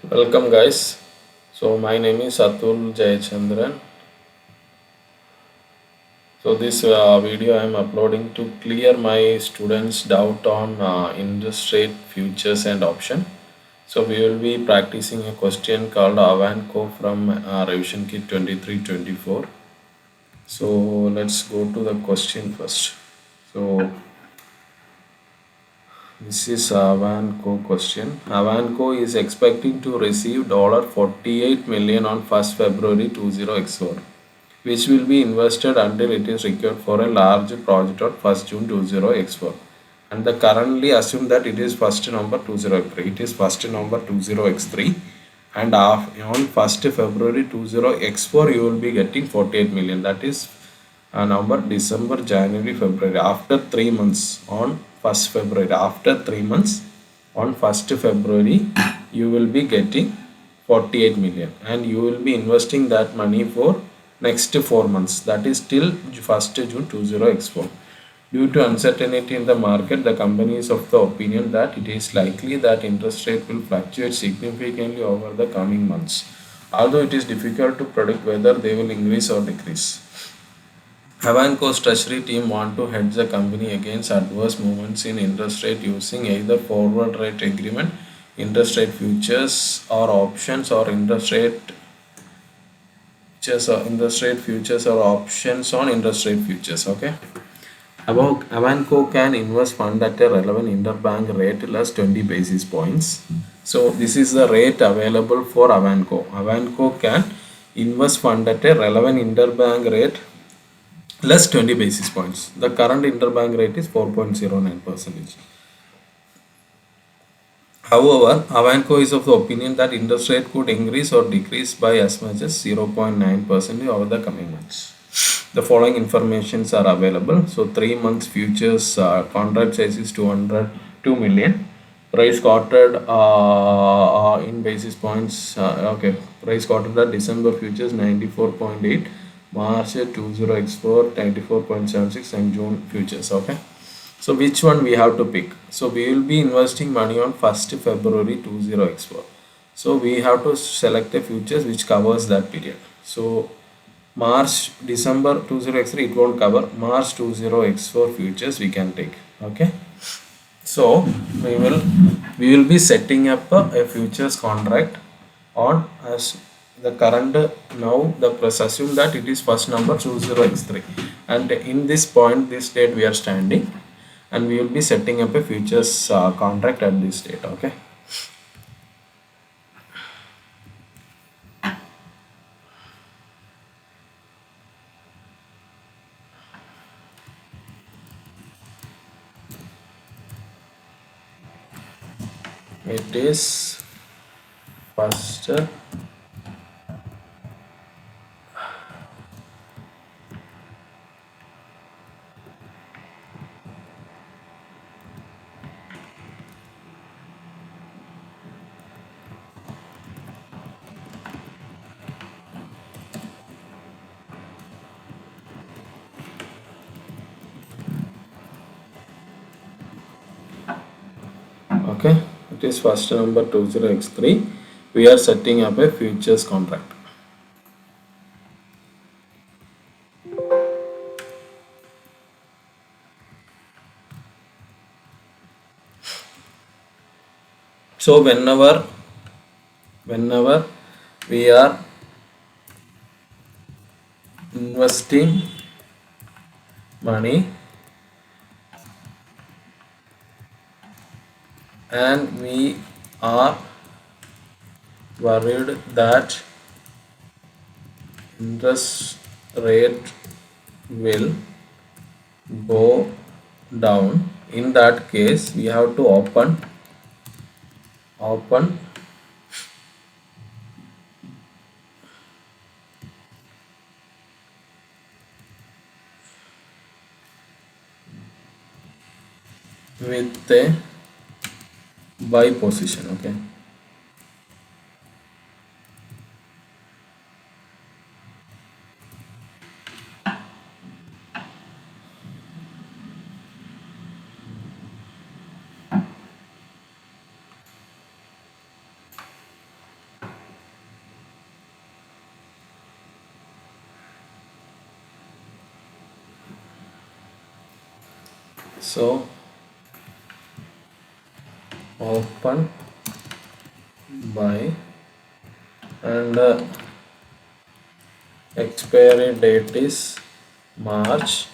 Welcome guys. So my name is Atul Jayachandran. So this video I am uploading to clear my students doubt on interest rate futures and option. So we will be practicing a question called AWAN Qn from revision kit 23-24. So let's go to the question first. So this is AWAN Qn question. AWAN Qn is expecting to receive $48 million on 1st February 20x4, which will be invested until it is required for a large project on 1st June 20x4. And the currently assume that it is 1st November 2003. It is 1st November 20x3, and on 1st February 20x4 you will be getting 48 million. That is November, December, January, February. After 3 months on 1st February, after 3 months on 1st February, you will be getting 48 million, and you will be investing that money for next 4 months, that is till 1st June 20x4. Due to uncertainty in the market, the company is of the opinion that it is likely that interest rate will fluctuate significantly over the coming months, although it is difficult to predict whether they will increase or decrease. AWAN Qn's treasury team want to hedge the company against adverse movements in interest rate using either forward rate agreement, interest rate futures or options, or interest rate futures or options on interest rate futures. Okay. AWAN Qn can invest fund at a relevant interbank rate less 20 basis points. So this is the rate available for AWAN Qn. AWAN Qn can invest fund at a relevant interbank rate less 20 basis points. The current interbank rate is 4.09%. However, AWAN Qn is of the opinion that interest rate could increase or decrease by as much as 0.9% over the coming months. The following informations are available. So 3 months futures contract size is 202 million. Price quoted in basis points. Okay, price quoted at December futures 94.8, March 20x4 94.76, and June futures. Okay. So which one we have to pick? So we will be investing money on 1st February 20x4. So we have to select a futures which covers that period. So March, December 20x3 it won't cover. March 20x4 futures we can take. Okay. So we will be setting up a futures contract on as the current now the press assume that it is first number 20x3, and in this point this date we are standing, and we will be setting up a futures contract at this date. Okay. It is first. Okay, it is first number 20x3. We are setting up a futures contract. So whenever we are investing money and we are worried that interest rate will go down, in that case we have to open with a buy position. Okay. So open by, and expiry date is March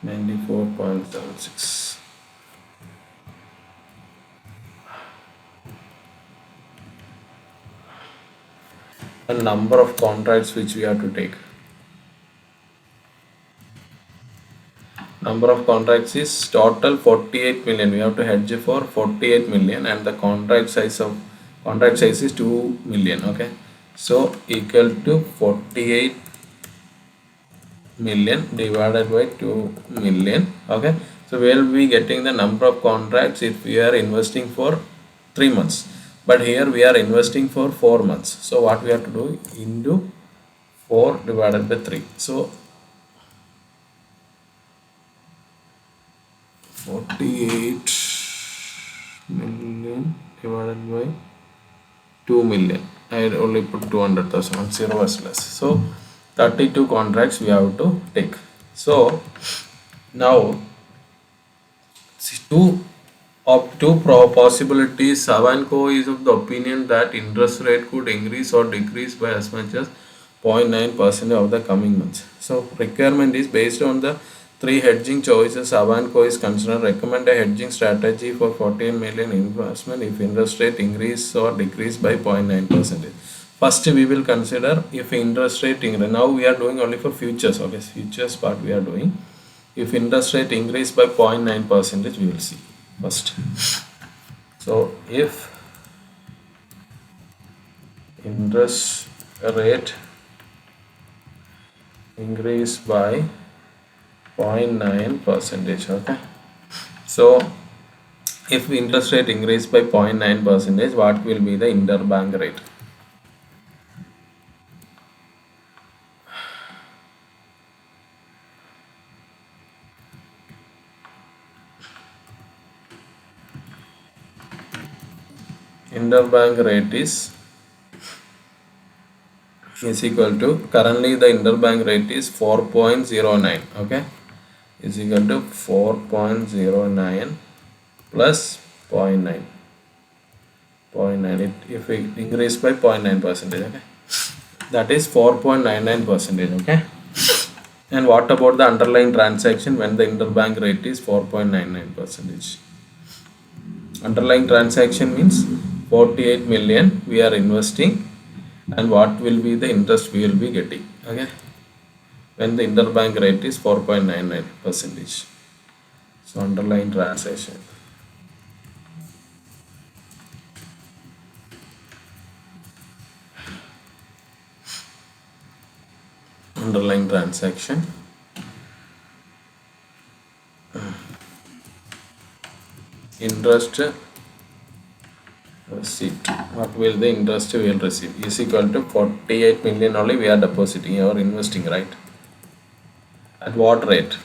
94.76. A number of contracts which we have to take. Number of contracts is total 48 million. We have to hedge for 48 million, and the contract size is 2 million. Okay, so equal to 48 million divided by 2 million. Okay, so we will be getting the number of contracts if we are investing for 3 months, but here we are investing for 4 months. So what we have to do, into 4 divided by 3. So 48 million divided by 2 million. I only put 200,000, 0 was less. So 32 contracts we have to take. So now two possibilities. AWAN Qn is of the opinion that interest rate could increase or decrease by as much as 0.9% of the coming months. So requirement is based on the three hedging choices. AWAN Qn is concerned, recommend a hedging strategy for 14 million investment if interest rate increase or decrease by 0.9%. First we will consider if interest rate increase. Now we are doing only for futures. Okay, futures part we are doing. If interest rate increase by 0.9%, we will see first. So if interest rate increase by 0.9%. Okay, so if interest rate increase by 0.9%, what will be the interbank rate? Interbank rate is equal to, currently the interbank rate is 4.09. okay, is equal to 4.09 plus 0.9. If we increase by 0.9%, okay, that is 4.99%. okay, and what about the underlying transaction when the interbank rate is 4.99%? Underlying transaction means 48 million we are investing, and what will be the interest we will be getting, okay, when the interbank rate is 4.99%. So underlying transaction, underlying transaction interest receipt, what will the interest we will receive, is equal to 48 million only we are depositing or investing, right? At what rate?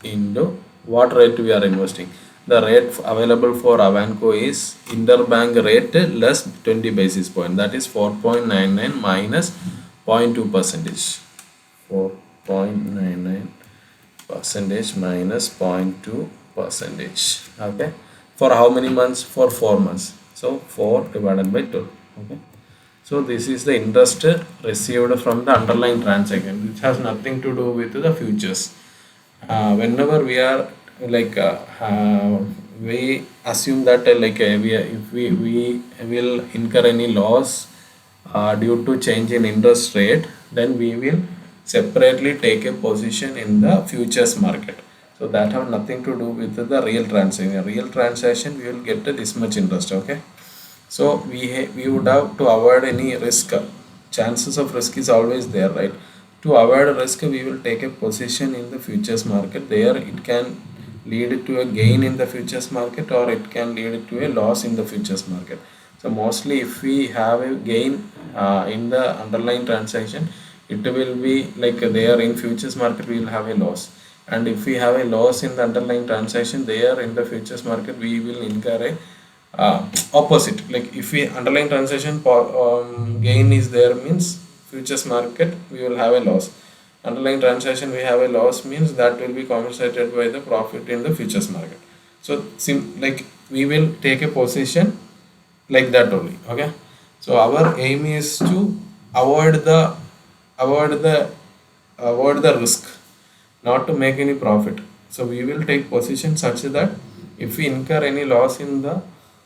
Into what rate we are investing? The rate available for AWAN Qn is interbank rate less 20 basis point, that is 4.99 minus 0.2%. 4.99% minus 0.2%. okay, for how many months? For 4 months. So 4 divided by 12. okay, so this is the interest received from the underlying transaction, which has nothing to do with the futures. Whenever we are we assume that if we will incur any loss due to change in interest rate, then we will separately take a position in the futures market. So that have nothing to do with the real transaction. Real transaction we will get this much interest. okay, so we would have to avoid any risk. Chances of risk is always there, right? To avoid risk, we will take a position in the futures market. There it can lead to a gain in the futures market, or it can lead to a loss in the futures market. So mostly if we have a gain in the underlying transaction, it will be like there in futures market we will have a loss. and if we have a loss in the underlying transaction, there in the futures market we will incur a opposite. Like if we underlying transaction gain is there, means futures market we will have a loss. Underlying transaction we have a loss, means that will be compensated by the profit in the futures market. So like we will take a position like that only. Okay, so our aim is to avoid the avoid the avoid the risk, not to make any profit. So we will take position such that if we incur any loss in the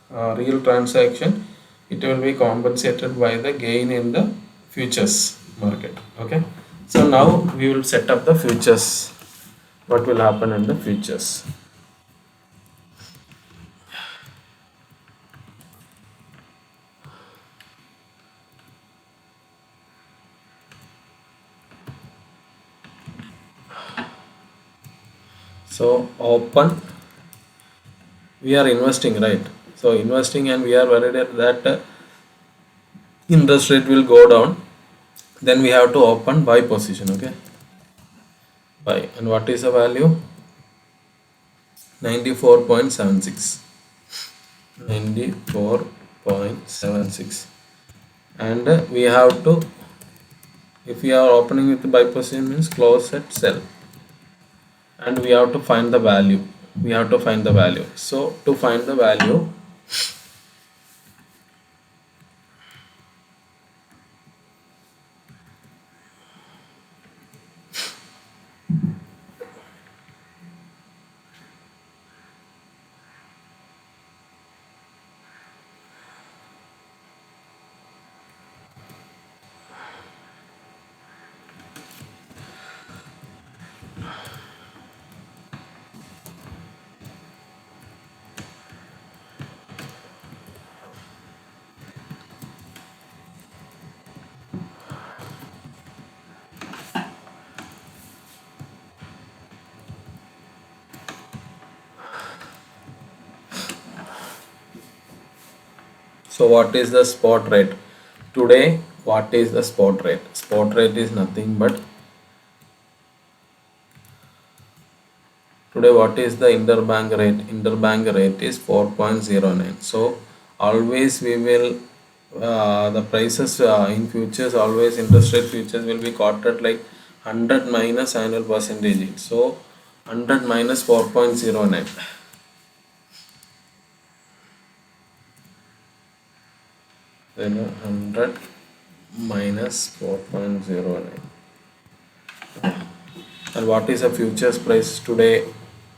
real transaction, it will be compensated by the gain in the futures market. Okay, so now we will set up the futures. What will happen in the futures? So open, we are investing, right? So investing, and we are worried that interest rate will go down, then we have to open buy position. Okay, buy, and what is the value? 94.76, 94.76, and we have to, if we are opening with the buy position, means close at sell, and we have to find the value. So to find the value, so what is the spot rate today? What is the spot rate? Spot rate is nothing but today. What is the interbank rate? Interbank rate is 4.09. So always we will the prices in futures, always interest rate futures will be quoted like 100 minus annual percentage. So 100 minus 4.09. Then 100 minus 4.09. And what is the futures price today?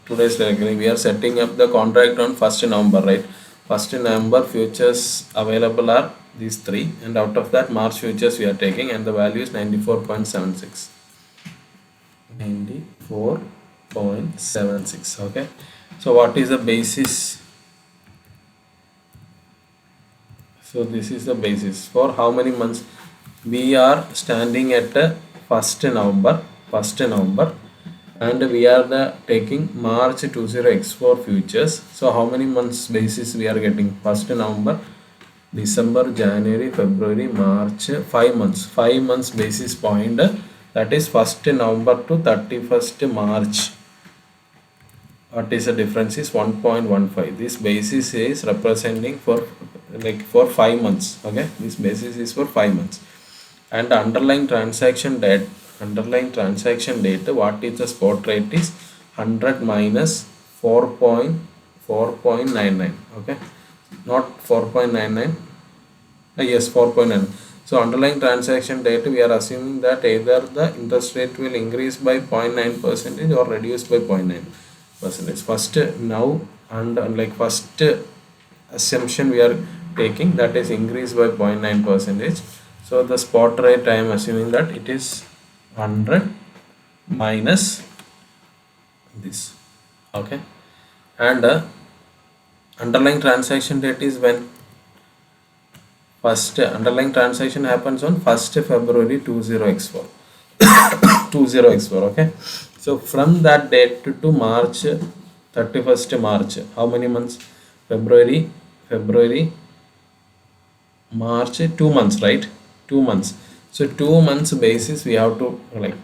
Today's directly we are setting up the contract on 1st November, right? 1st November futures available are these three, and out of that March futures we are taking, and the value is 94.76. 94.76. Okay, so what is the basis? So this is the basis for how many months we are standing at 1st November, and we are the taking March 20x4 futures. So how many months basis we are getting? 1st November, December, January, February, March, 5 months. 5 months basis point, that is 1st November to 31st March. What is the difference is 1.15. This basis is representing for 5 months. Okay, this basis is for 5 months. And the underlying transaction date, what is the spot rate is 100 minus 4.99. Okay, not 4.99. Yes, 4.9. So underlying transaction date, we are assuming that either the interest rate will increase by 0.9 percentage or reduce by 0.9 percentage. First now, and first assumption we are taking, that is increase by 0.9 percentage. So the spot rate I am assuming that it is 100 minus this. Okay, and underlying transaction date is when? First underlying transaction happens on 1st February 20x4. 20x4. Okay, so from that date to March 31st March, how many months? February, March, 2 months, right? 2 months. So 2 months basis we have to like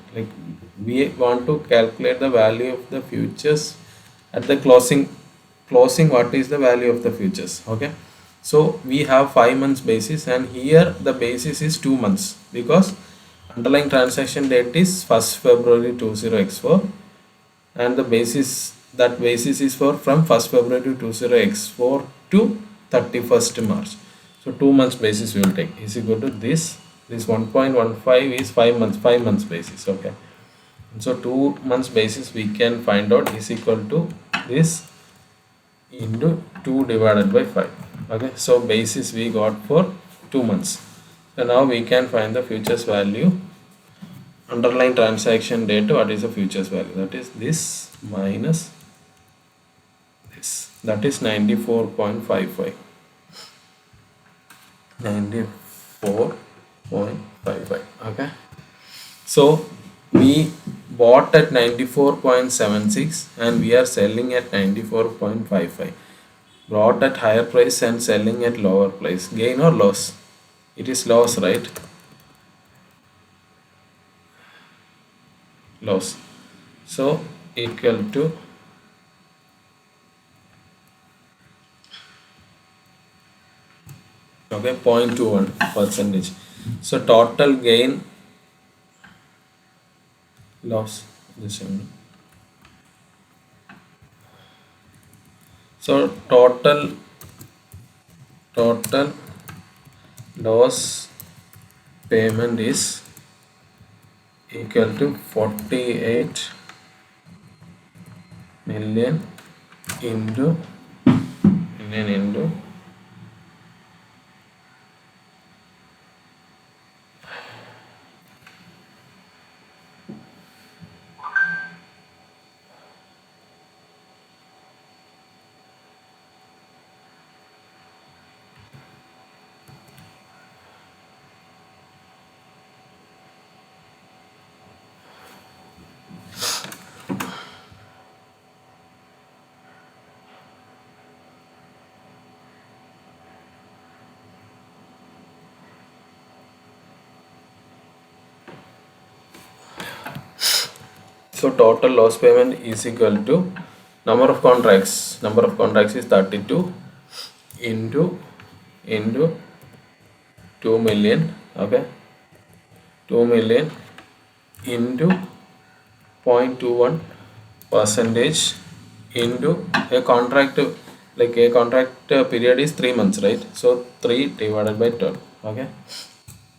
we want to calculate the value of the futures at the closing. What is the value of the futures? Okay, so we have 5 months basis, and here the basis is 2 months because underlying transaction date is 1st February 20x4, and the basis is for from 1st February 20x4 to 31st March. So 2 months basis we will take is equal to this 1.15 is 5 months basis. Okay, so 2 months basis we can find out is equal to this into 2 divided by 5. Okay, so basis we got for 2 months. So now we can find the futures value. Underlying transaction date, what is the futures value? That is this minus this, that is 94.55. 94.55. Okay, so we bought at 94.76 and we are selling at 94.55. Bought at higher price and selling at lower price. Gain or loss? It is loss, right? Loss. So equal to okay 0.21 percentage. So total gain loss the same. So total loss payment is equal to 48 million into so total loss payment is equal to number of contracts. Number of contracts is 32 into 2 million. Okay, 2 million into 0.21 percentage into a contract, like a contract period is 3 months, right? So 3 divided by 12. Okay,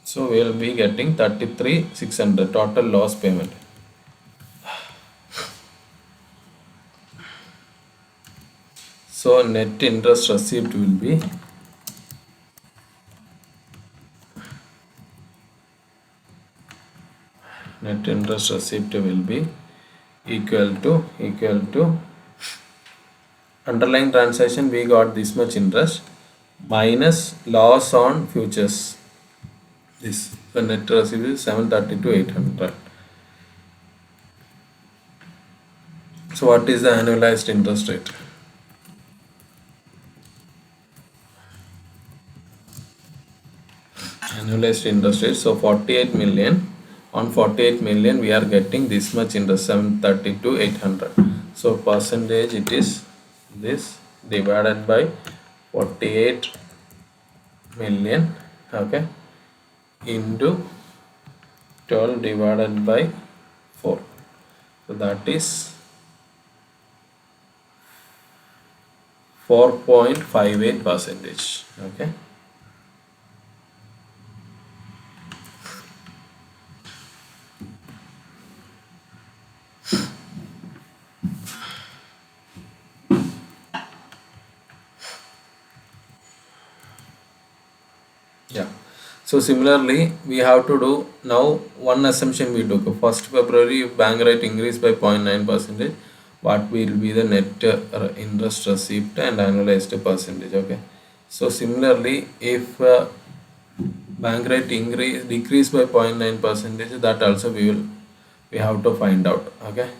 so we will be getting 33,600 total loss payment. So net interest received will be equal to underlying transaction we got this much interest minus loss on futures. This the net received is 732,800. So what is the annualized interest rate? Annualized interest rate, so 48 million. On 48 million we are getting this much interest, 732,800. So percentage it is this divided by 48 million. Okay, into 12 divided by 4. So that is 4.58 percentage. Okay, yeah. So similarly we have to do now one assumption we took. 1st February bank rate increased by 0.9 percentage. What will be the net interest received and annualized percentage? Okay, so similarly if bank rate decrease by 0.9 percentage, that also we have to find out. Okay,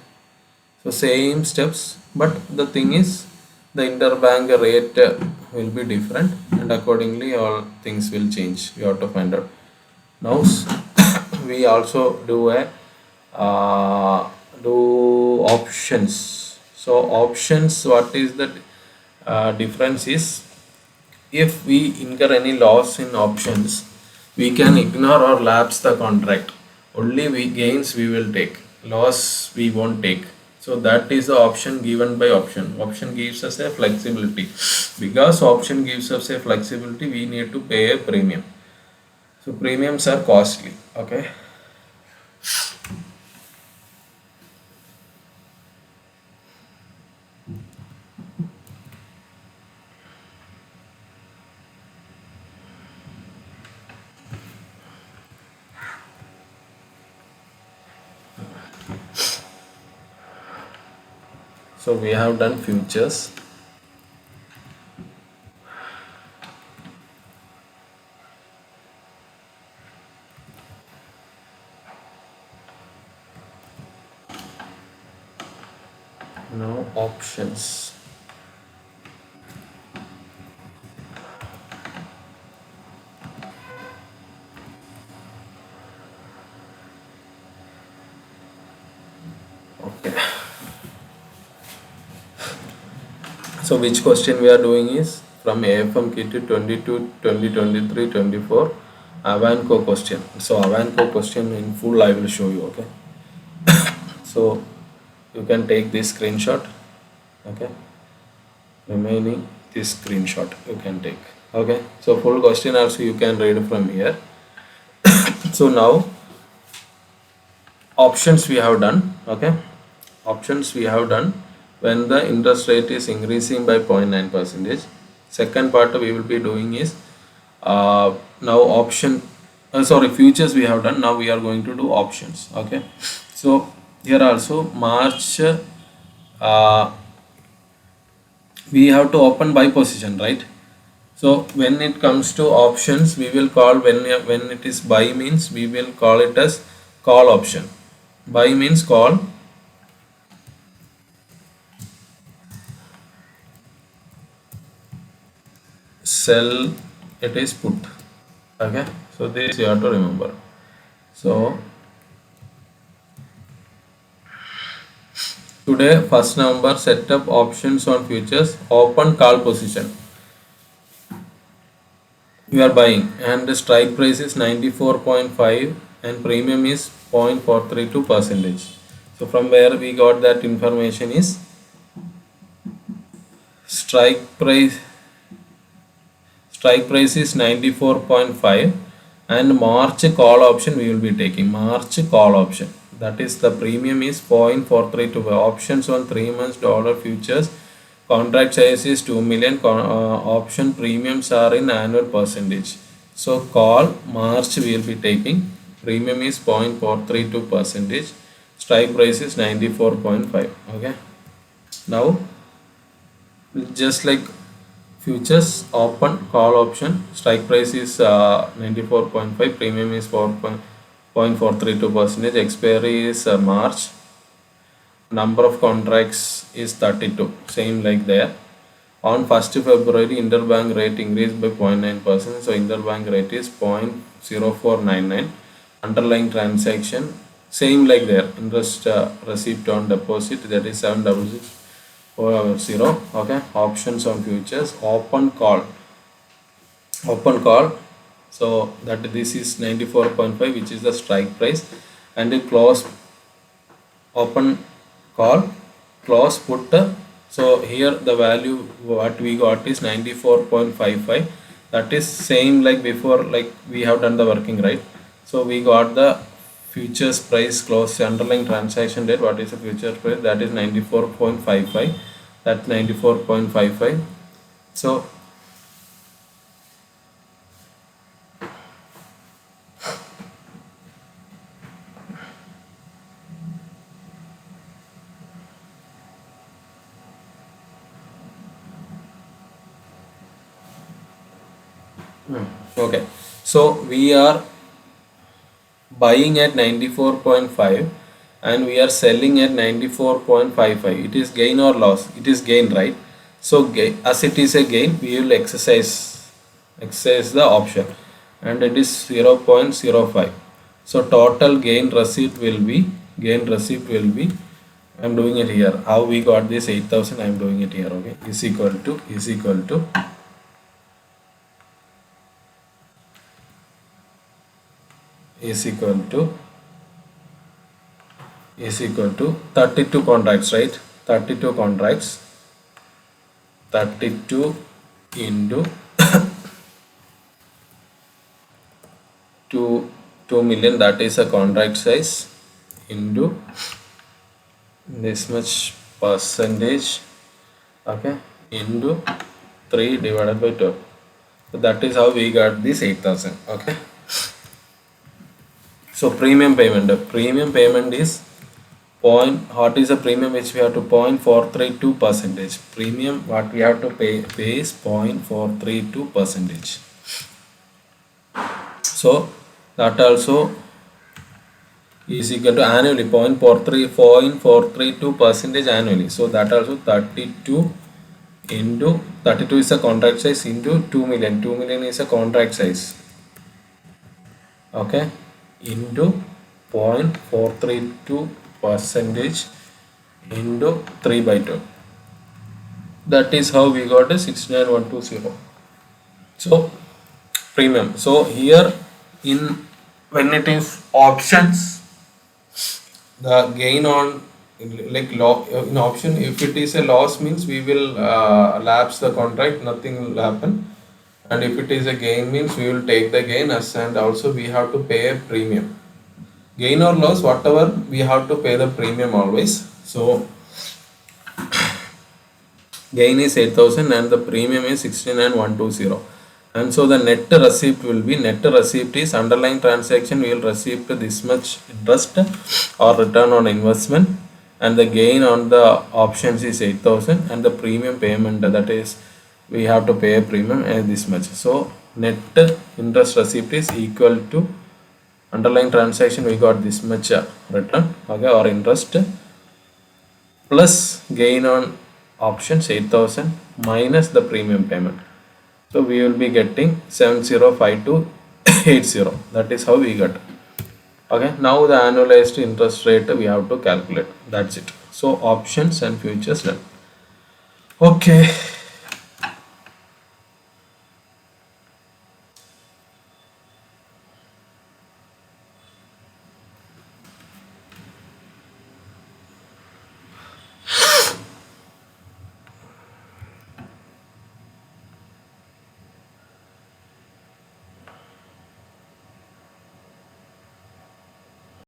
so same steps, but the thing is the interbank rate will be different, and accordingly all things will change. We have to find out now. we also do a do options. So options, what is the difference is, if we incur any loss in options, we can ignore or lapse the contract. Only we gains we will take, loss we won't take. So that is the option given by option. Option gives us a flexibility. Because option gives us a flexibility, we need to pay a premium. So premiums are costly. Okay. So we have done futures. Now options. Okay. So which question we are doing is from AFM Kit 22, 2023, 24 AWAN Qn question. So AWAN Qn question in full I will show you. Okay. So you can take this screenshot. Okay. Remaining this screenshot you can take. Okay. So full question also you can read from here. So now options we have done. Okay. Options we have done when the interest rate is increasing by 0.9 percentage. Second part we will be doing is now option futures we have done. Now we are going to do options. Okay. So here also March we have to open buy position, right? So when it comes to options, we will call, when it is buy means we will call it as call option. Buy means call, sell it is put. Okay, so this you have to remember. So today 1st November, set up options on futures, open call position. You are buying and the strike price is 94.5 and premium is 0.432 percentage. So from where we got that information is strike price is 94.5 and March call option we will be taking. March call option, that is the premium is 0.432. Options on 3 months dollar futures, contract size is 2 million. Option premiums are in annual percentage. So call March we will be taking. Premium is 0.432 percentage. Strike price is 94.5. Okay. Now just like futures, open call option, strike price is 94.5, premium is 0.432 percentage. Expiry is March. Number of contracts is 32, same like there. On 1st February, interbank rate increased by 0.9%, so interbank rate is 0.0499. Underlying transaction, same like there. Interest receipt on deposit, that is 76640. Okay. Options on futures, open call. So that this is 94.5, which is the strike price, and the close open call, close put. So here the value what we got is 94.55. that is same like before, like we have done the working, right? So we got the futures price close underlying transaction date. What is the future price? That is 94.55. That's 94.55. So okay, so we are buying at 94.5 and we are selling at 94.55. It is gain or loss? It is gain, right? So as it is a gain, we will exercise the option, and it is 0.05. So total gain receipt will be I'm doing it here. How we got this 8,000? I'm doing it here. Okay, is equal to is equal to 32 contracts, right? 32 contracts, 32 into 2 million, that is a contract size, into this much percentage, okay, into 3 divided by 12. So that is how we got this 8,000. Okay, so premium payment is what is the premium which we have to 0.432 percentage. Premium what we have to pay is 0.432 percentage. So that also is equal to annually 0.432 percentage annually. So that also 32 into 32 is a contract size into 2 million. 2 million is a contract size. Okay, into 0.432 percentage into 3 by 2. That is how we got a 69120. So premium. So here in when it is options, the gain on like in option, if it is a loss means we will lapse the contract, nothing will happen, and if it is a gain means we will take the gain as, and also we have to pay a premium. Gain or loss, whatever, we have to pay the premium always. So gain is 8,000 and the premium is 69,120. And so the net receipt will be, net receipt is underlying transaction we will receive this much interest or return on investment, and the gain on the options is 8,000, and the premium payment, that is we have to pay a premium this much. So net interest receipt is equal to underlying transaction we got this much return, okay, or interest, plus gain on options 8,000 minus the premium payment. So we will be getting 705280. That is how we got. Okay, now the annualized interest rate we have to calculate. That's it. So options and futures done. Okay.